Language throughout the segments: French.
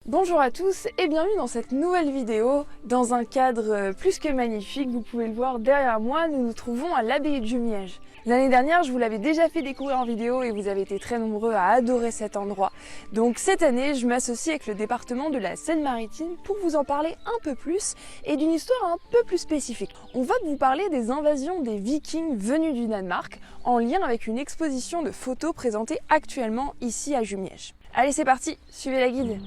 Bonjour à tous et bienvenue dans cette nouvelle vidéo dans un cadre plus que magnifique. Vous pouvez le voir derrière moi, nous nous trouvons à l'abbaye de Jumièges. L'année dernière, je vous l'avais déjà fait découvrir en vidéo et vous avez été très nombreux à adorer cet endroit. Donc cette année, je m'associe avec le département de la Seine-Maritime pour vous en parler un peu plus et d'une histoire un peu plus spécifique. On va vous parler des invasions des Vikings venus du Danemark en lien avec une exposition de photos présentée actuellement ici à Jumièges. Allez, c'est parti, suivez la guide.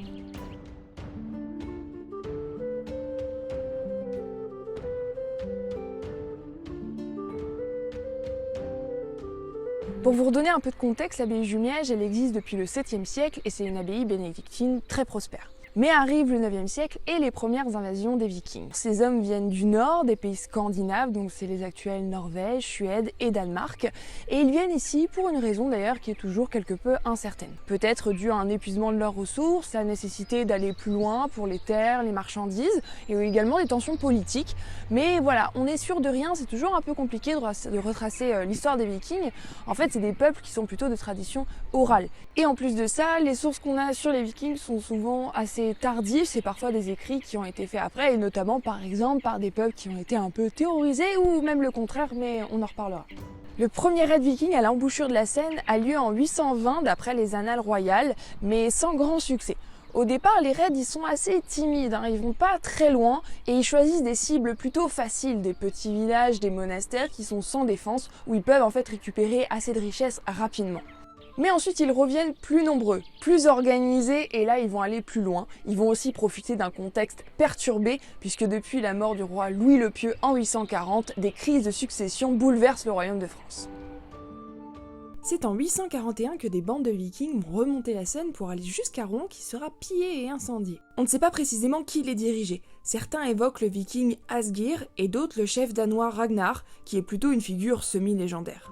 Pour vous redonner un peu de contexte, l'abbaye de Jumièges, elle existe depuis le 7e siècle et c'est une abbaye bénédictine très prospère. Mais arrive le 9e siècle et les premières invasions des Vikings. Ces hommes viennent du nord, des pays scandinaves, donc c'est les actuels Norvège, Suède et Danemark. Et ils viennent ici pour une raison d'ailleurs qui est toujours quelque peu incertaine. Peut-être dû à un épuisement de leurs ressources, la nécessité d'aller plus loin pour les terres, les marchandises et également des tensions politiques. Mais voilà, on est sûr de rien, c'est toujours un peu compliqué de retracer l'histoire des Vikings. En fait, c'est des peuples qui sont plutôt de tradition orale. Et en plus de ça, les sources qu'on a sur les Vikings sont souvent assez tardifs, c'est parfois des écrits qui ont été faits après, et notamment par exemple par des peuples qui ont été un peu terrorisés, ou même le contraire, mais on en reparlera. Le premier raid viking à l'embouchure de la Seine a lieu en 820 d'après les annales royales, mais sans grand succès. Au départ, les raids ils sont assez timides, ils vont pas très loin et ils choisissent des cibles plutôt faciles, des petits villages, des monastères qui sont sans défense, où ils peuvent en fait récupérer assez de richesses rapidement. Mais ensuite, ils reviennent plus nombreux, plus organisés, et là, ils vont aller plus loin. Ils vont aussi profiter d'un contexte perturbé, puisque depuis la mort du roi Louis le Pieux en 840, des crises de succession bouleversent le royaume de France. C'est en 841 que des bandes de vikings vont remonter la Seine pour aller jusqu'à Rouen qui sera pillé et incendié. On ne sait pas précisément qui les dirigeait. Certains évoquent le viking Asgeir et d'autres le chef danois Ragnar, qui est plutôt une figure semi-légendaire.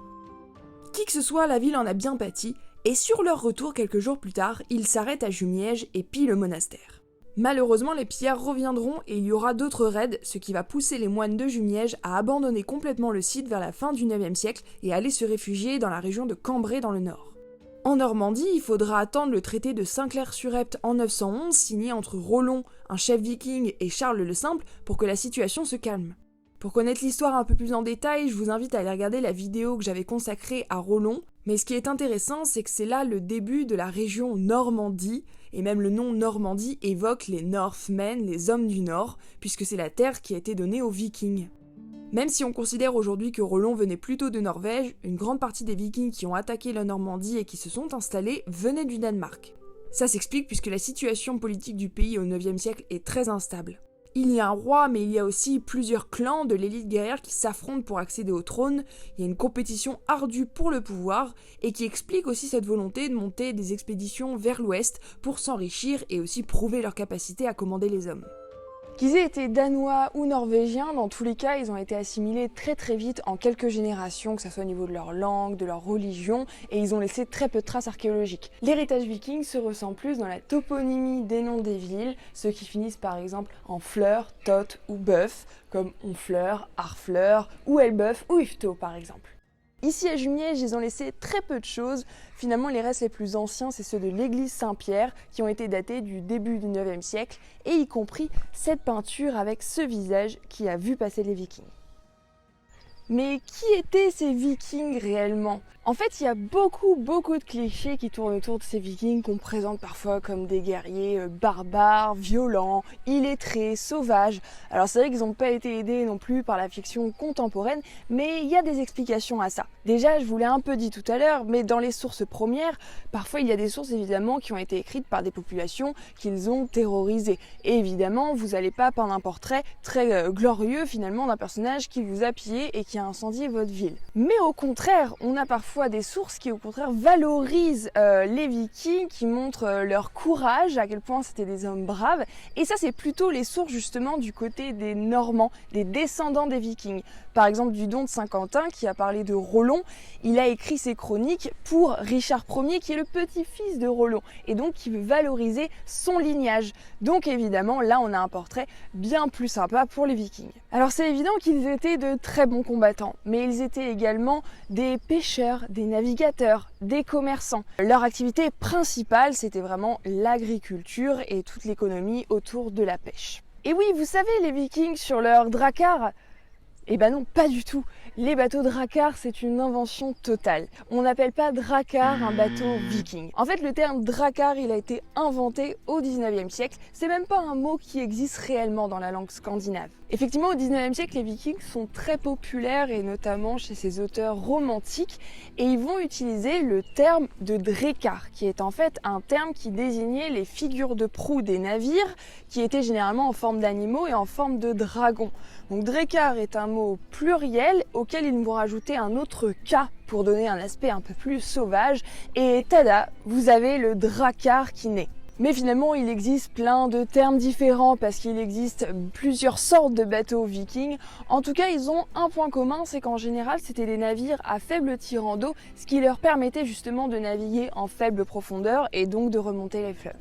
Qui que ce soit, la ville en a bien pâti, et sur leur retour quelques jours plus tard, ils s'arrêtent à Jumièges et pillent le monastère. Malheureusement, les pillards reviendront et il y aura d'autres raids, ce qui va pousser les moines de Jumièges à abandonner complètement le site vers la fin du 9e siècle et aller se réfugier dans la région de Cambrai dans le nord. En Normandie, il faudra attendre le traité de Saint-Clair-sur-Epte en 911, signé entre Rollon, un chef viking, et Charles le Simple, pour que la situation se calme. Pour connaître l'histoire un peu plus en détail, je vous invite à aller regarder la vidéo que j'avais consacrée à Rollon, mais ce qui est intéressant, c'est que c'est là le début de la région Normandie, et même le nom Normandie évoque les Northmen, les hommes du Nord, puisque c'est la terre qui a été donnée aux Vikings. Même si on considère aujourd'hui que Rollon venait plutôt de Norvège, une grande partie des Vikings qui ont attaqué la Normandie et qui se sont installés venaient du Danemark. Ça s'explique puisque la situation politique du pays au 9e siècle est très instable. Il y a un roi, mais il y a aussi plusieurs clans de l'élite guerrière qui s'affrontent pour accéder au trône. Il y a une compétition ardue pour le pouvoir et qui explique aussi cette volonté de monter des expéditions vers l'ouest pour s'enrichir et aussi prouver leur capacité à commander les hommes. Qu'ils aient été danois ou norvégiens, dans tous les cas, ils ont été assimilés très vite en quelques générations, que ce soit au niveau de leur langue, de leur religion, et ils ont laissé très peu de traces archéologiques. L'héritage viking se ressent plus dans la toponymie des noms des villes, ceux qui finissent par exemple en fleur, tot ou bœuf, comme Honfleur, Harfleur, ou Elbeuf ou Yvetot par exemple. Ici à Jumièges, ils ont laissé très peu de choses. Finalement, les restes les plus anciens, c'est ceux de l'église Saint-Pierre, qui ont été datés du début du 9e siècle, et y compris cette peinture avec ce visage qui a vu passer les Vikings. Mais qui étaient ces Vikings réellement ? En fait, il y a beaucoup de clichés qui tournent autour de ces Vikings qu'on présente parfois comme des guerriers barbares, violents, illettrés, sauvages. Alors c'est vrai qu'ils n'ont pas été aidés non plus par la fiction contemporaine, mais il y a des explications à ça. Déjà, je vous l'ai un peu dit tout à l'heure, mais dans les sources premières, parfois il y a des sources évidemment qui ont été écrites par des populations qu'ils ont terrorisées. Et évidemment, vous n'allez pas peindre un portrait très glorieux finalement d'un personnage qui vous a pillé et qui a incendié votre ville. Mais au contraire, on a parfois des sources qui au contraire valorisent les Vikings, qui montrent leur courage, à quel point c'était des hommes braves, et ça c'est plutôt les sources justement du côté des Normands, des descendants des Vikings. Par exemple Dudon de Saint-Quentin qui a parlé de Rollon, il a écrit ses chroniques pour Richard Ier qui est le petit-fils de Rollon, et donc qui veut valoriser son lignage. Donc évidemment là on a un portrait bien plus sympa pour les Vikings. Alors c'est évident qu'ils étaient de très bons combattants, mais ils étaient également des pêcheurs, pêcheurs, des navigateurs, des commerçants. Leur activité principale, c'était vraiment l'agriculture et toute l'économie autour de la pêche. Et oui, vous savez, les Vikings sur leur drakkar, eh ben non, pas du tout. Les bateaux drakkar, c'est une invention totale. On n'appelle pas drakkar un bateau viking. En fait, le terme drakkar, il a été inventé au 19e siècle. C'est même pas un mot qui existe réellement dans la langue scandinave. Effectivement, au 19e siècle, les Vikings sont très populaires et notamment chez ces auteurs romantiques et ils vont utiliser le terme de drekar, qui est en fait un terme qui désignait les figures de proue des navires qui étaient généralement en forme d'animaux et en forme de dragons. Donc drekar est un mot pluriel auquel ils vont rajouter un autre K pour donner un aspect un peu plus sauvage et tada, vous avez le drakkar qui naît. Mais finalement, il existe plein de termes différents parce qu'il existe plusieurs sortes de bateaux vikings. En tout cas, ils ont un point commun, c'est qu'en général, c'était des navires à faible tirant d'eau, ce qui leur permettait justement de naviguer en faible profondeur et donc de remonter les fleuves.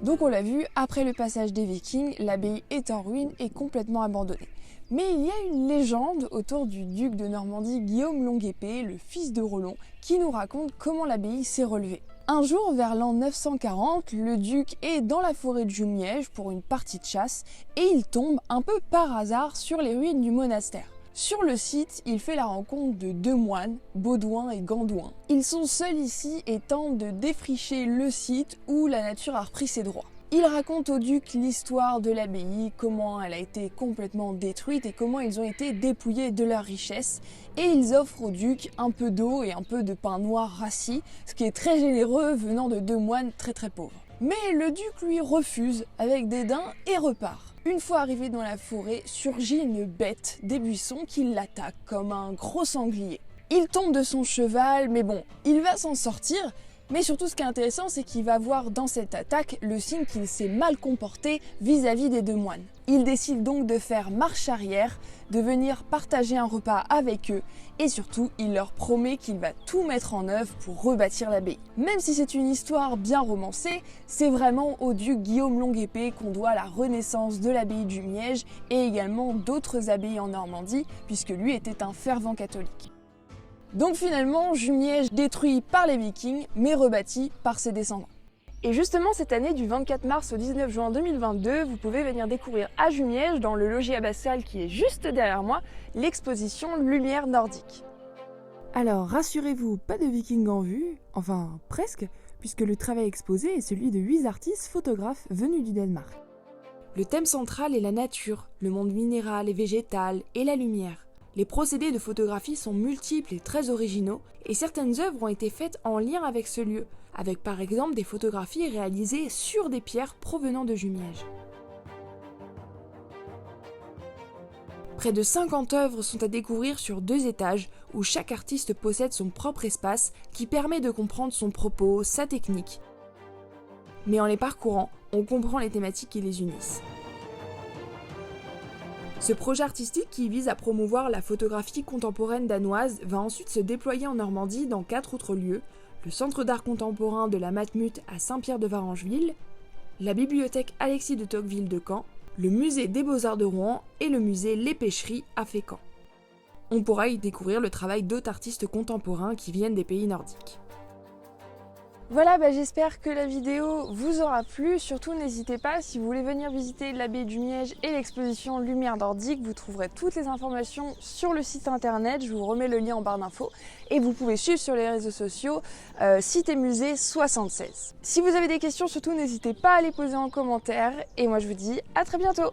Donc on l'a vu, après le passage des Vikings, l'abbaye est en ruine et complètement abandonnée. Mais il y a une légende autour du duc de Normandie Guillaume Longuepée, le fils de Rollon, qui nous raconte comment l'abbaye s'est relevée. Un jour, vers l'an 940, le duc est dans la forêt de Jumièges pour une partie de chasse et il tombe un peu par hasard sur les ruines du monastère. Sur le site, il fait la rencontre de deux moines, Baudouin et Gandouin. Ils sont seuls ici et tentent de défricher le site où la nature a repris ses droits. Ils racontent au duc l'histoire de l'abbaye, comment elle a été complètement détruite et comment ils ont été dépouillés de leurs richesses. Et ils offrent au duc un peu d'eau et un peu de pain noir rassis, ce qui est très généreux venant de deux moines très pauvres. Mais le duc lui refuse avec dédain et repart. Une fois arrivé dans la forêt, surgit une bête des buissons qui l'attaque comme un gros sanglier. Il tombe de son cheval, mais bon, il va s'en sortir. Mais surtout, ce qui est intéressant, c'est qu'il va voir dans cette attaque le signe qu'il s'est mal comporté vis-à-vis des deux moines. Il décide donc de faire marche arrière, de venir partager un repas avec eux, et surtout, il leur promet qu'il va tout mettre en œuvre pour rebâtir l'abbaye. Même si c'est une histoire bien romancée, c'est vraiment au duc Guillaume Longuepée qu'on doit la renaissance de l'abbaye du Miège et également d'autres abbayes en Normandie, puisque lui était un fervent catholique. Donc finalement, Jumièges détruit par les Vikings, mais rebâti par ses descendants. Et justement, cette année, du 24 mars au 19 juin 2022, vous pouvez venir découvrir à Jumièges, dans le logis abbatial qui est juste derrière moi, l'exposition Lumière nordique. Alors rassurez-vous, pas de Vikings en vue, enfin presque, puisque le travail exposé est celui de 8 artistes photographes venus du Danemark. Le thème central est la nature, le monde minéral et végétal et la lumière. Les procédés de photographie sont multiples et très originaux, et certaines œuvres ont été faites en lien avec ce lieu, avec par exemple des photographies réalisées sur des pierres provenant de Jumièges. Près de 50 œuvres sont à découvrir sur 2 étages, où chaque artiste possède son propre espace qui permet de comprendre son propos, sa technique. Mais en les parcourant, on comprend les thématiques qui les unissent. Ce projet artistique qui vise à promouvoir la photographie contemporaine danoise va ensuite se déployer en Normandie dans 4 autres lieux, le Centre d'art contemporain de la Matmut à Saint-Pierre-de-Varengeville, la bibliothèque Alexis de Tocqueville de Caen, le musée des Beaux-Arts de Rouen et le musée Les Pêcheries à Fécamp. On pourra y découvrir le travail d'autres artistes contemporains qui viennent des pays nordiques. Voilà, j'espère que la vidéo vous aura plu. Surtout, n'hésitez pas, si vous voulez venir visiter l'abbaye du Miège et l'exposition Lumière nordique, vous trouverez toutes les informations sur le site internet. Je vous remets le lien en barre d'infos. Et vous pouvez suivre sur les réseaux sociaux Cité Musée 76. Si vous avez des questions, surtout, n'hésitez pas à les poser en commentaire. Et moi, je vous dis à très bientôt.